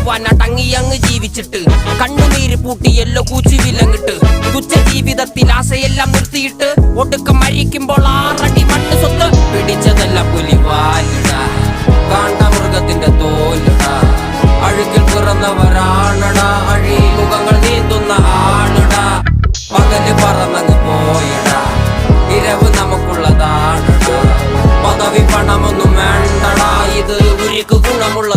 വാഴുവാൻ അടങ്ങിയങ്ങ് ജീവിച്ചിട്ട് കണ്ണുനീര് പൂട്ടി എല്ലോ കൂച്ചി വിലങ്ങിട്ട് തുച്ഛ ജീവിതത്തിൽ ആശയെല്ലാം നിർത്തിയിട്ട് ഒടുക്കം മരിക്കുമ്പോൾ 6 അടി മണ്ണ് സ്വത്ത് പിടിച്ചതല്ല പുലിവാലിടാ കാണ്ട മൃഗത്തിന്റെ തോലിടാ അഴുകിൽ പിറന്നവരാണടാ അഴിമുഖങ്ങൾ നീന്തുന്ന ആണടാ പകല് പറന്നങ്ങ് പോയടാ ഇരവ് നമുക്കുള്ളതാണടാ പദവി പണമൊന്നും വേണ്ടടാ ഇത് ഉരുക്ക് ഗുണമുള്ള